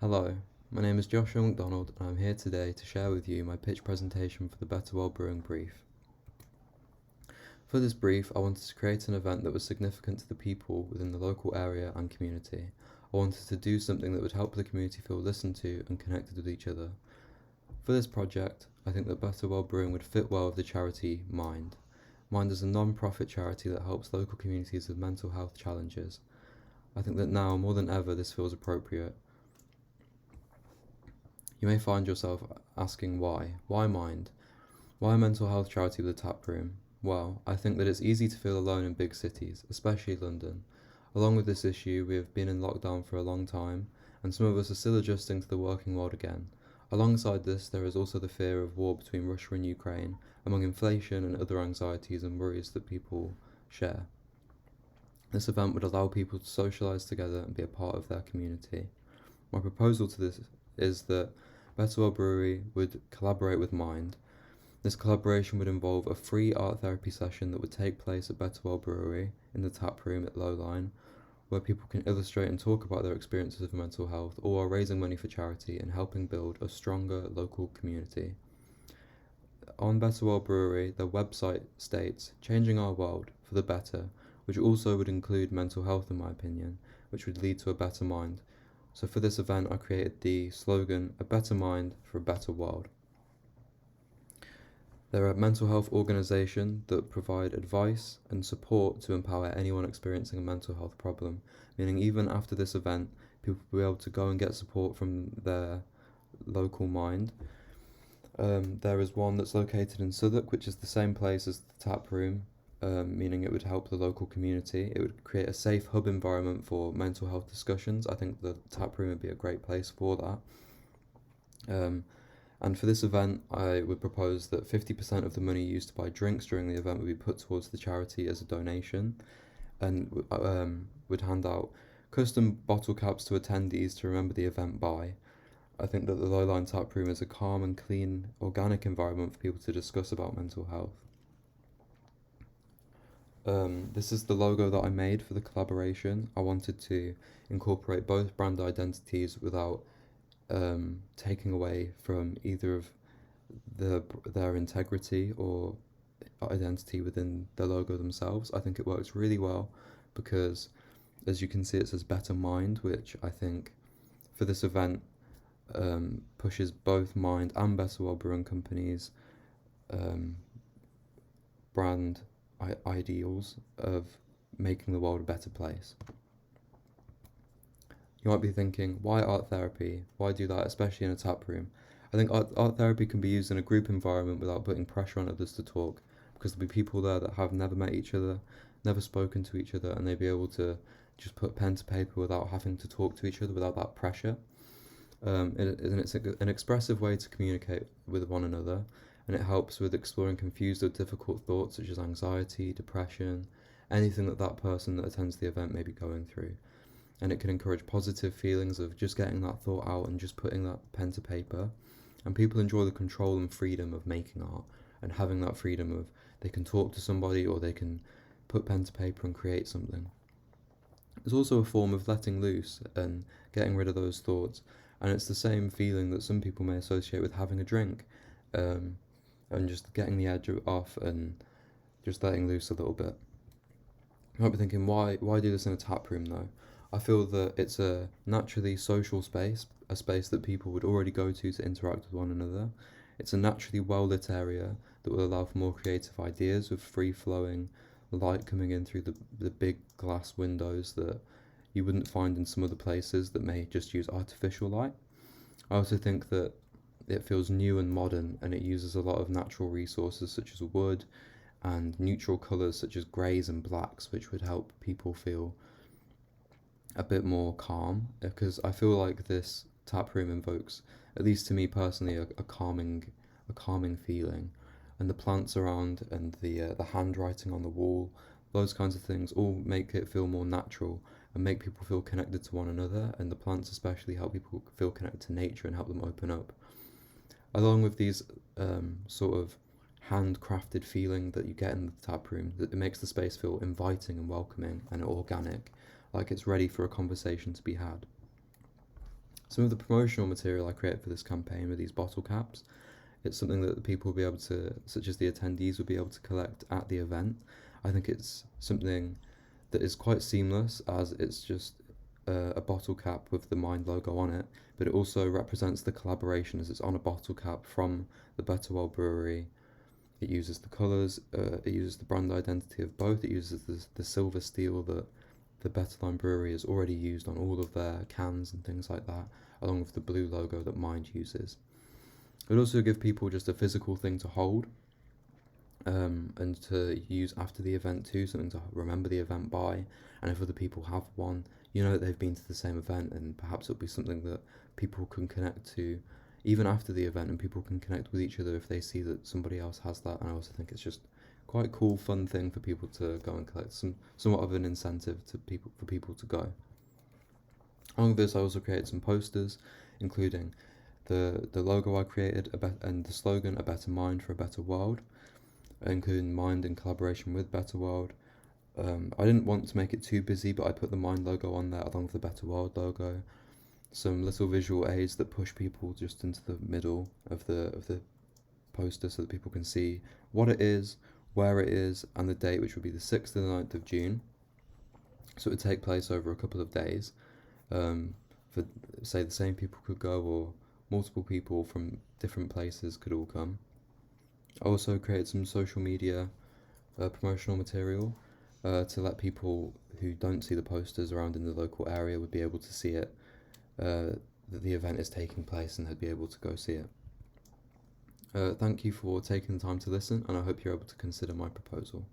Hello, my name is Joshua McDonald and I'm here today to share with you my pitch presentation for the Better World Brewing brief. For this brief, I wanted to create an event that was significant to the people within the local area and community. I wanted to do something that would help the community feel listened to and connected with each other. For this project, I think that Better World Brewing would fit well with the charity Mind. Mind is a non-profit charity that helps local communities with mental health challenges. I think that now, more than ever, this feels appropriate. You may find yourself asking why. Why Mind? Why a mental health charity with a tap room? Well, I think that it's easy to feel alone in big cities, especially London. Along with this issue, we have been in lockdown for a long time, and some of us are still adjusting to the working world again. Alongside this, there is also the fear of war between Russia and Ukraine, among inflation and other anxieties and worries that people share. This event would allow people to socialise together and be a part of their community. My proposal to this is that Better World Brewery would collaborate with Mind. This collaboration would involve a free art therapy session that would take place at Better World Brewery in the tap room at Lowline, where people can illustrate and talk about their experiences of mental health, all while raising money for charity and helping build a stronger local community. On Better World Brewery, their website states, "Changing our world for the better," which also would include mental health in my opinion, which would lead to a better mind. So for this event, I created the slogan, "A better mind for a better world." They're a mental health organisation that provide advice and support to empower anyone experiencing a mental health problem, meaning even after this event, people will be able to go and get support from their local Mind. There is one that's located in Southwark, which is the same place as the tap room, meaning it would help the local community. It would create a safe hub environment for mental health discussions. I think the tap room would be a great place for that. And for this event, I would propose that 50% of the money used to buy drinks during the event would be put towards the charity as a donation, and would hand out custom bottle caps to attendees to remember the event by. I think that the Lowline Tap Room is a calm and clean, organic environment for people to discuss about mental health. This is the logo that I made for the collaboration. I wanted to incorporate both brand identities without taking away from either of their integrity or identity within the logo themselves. I think it works really well because, as you can see, it says Better Mind, which I think for this event pushes both Mind and Better World Brewing Company's brand ideals of making the world a better place. You might be thinking, why art therapy? Why do that, especially in a tap room? I think art therapy can be used in a group environment without putting pressure on others to talk, because there'll be people there that have never met each other, never spoken to each other, and they'll be able to just put pen to paper without having to talk to each other, without that pressure. And it's an expressive way to communicate with one another, and it helps with exploring confused or difficult thoughts such as anxiety, depression, anything that person that attends the event may be going through. And it can encourage positive feelings of just getting that thought out and just putting that pen to paper. And people enjoy the control and freedom of making art and having that freedom of they can talk to somebody or they can put pen to paper and create something. It's also a form of letting loose and getting rid of those thoughts, and it's the same feeling that some people may associate with having a drink, and just getting the edge off and just letting loose a little bit. You might be thinking, why do this in a tap room though? I feel that it's a naturally social space, a space that people would already go to interact with one another. It's a naturally well-lit area that will allow for more creative ideas with free-flowing light coming in through the big glass windows that you wouldn't find in some other places that may just use artificial light. I also think that it feels new and modern, and it uses a lot of natural resources such as wood and neutral colours such as greys and blacks, which would help people feel a bit more calm, because I feel like this tap room invokes, at least to me personally, a calming feeling, and the plants around and the handwriting on the wall, those kinds of things all make it feel more natural and make people feel connected to one another, and the plants especially help people feel connected to nature and help them open up. Along with these sort of handcrafted feeling that you get in the tap room, that it makes the space feel inviting and welcoming and organic, like it's ready for a conversation to be had. Some of the promotional material I created for this campaign were these bottle caps. It's something that the people will be able to, such as the attendees, will be able to collect at the event. I think it's something that is quite seamless, as it's just a bottle cap with the Mind logo on it, but it also represents the collaboration as it's on a bottle cap from the Better World Brewery. It uses the colours, it uses the brand identity of both, it uses the silver steel that the Better Line Brewery has already used on all of their cans and things like that, along with the blue logo that Mind uses. It would also give people just a physical thing to hold, and to use after the event too, something to remember the event by. And if other people have one, you know that they've been to the same event, and perhaps it'll be something that people can connect to even after the event, and people can connect with each other if they see that somebody else has that. And I also think it's just quite a cool, fun thing for people to go and collect, somewhat of an incentive to people for people to go. Along with this, I also created some posters, including the logo I created and the slogan "A Better Mind for a Better World," including Mind in collaboration with Better World. I didn't want to make it too busy, but I put the Mind logo on there along with the Better World logo. Some little visual aids that push people just into the middle of the poster so that people can see what it is, where it is, and the date, which would be the 6th and the 9th of June. So it would take place over a couple of days. For say the same people could go, or multiple people from different places could all come. I also created some social media promotional material to let people who don't see the posters around in the local area would be able to see it, that the event is taking place, and they'd be able to go see it. Thank you for taking the time to listen, and I hope you're able to consider my proposal.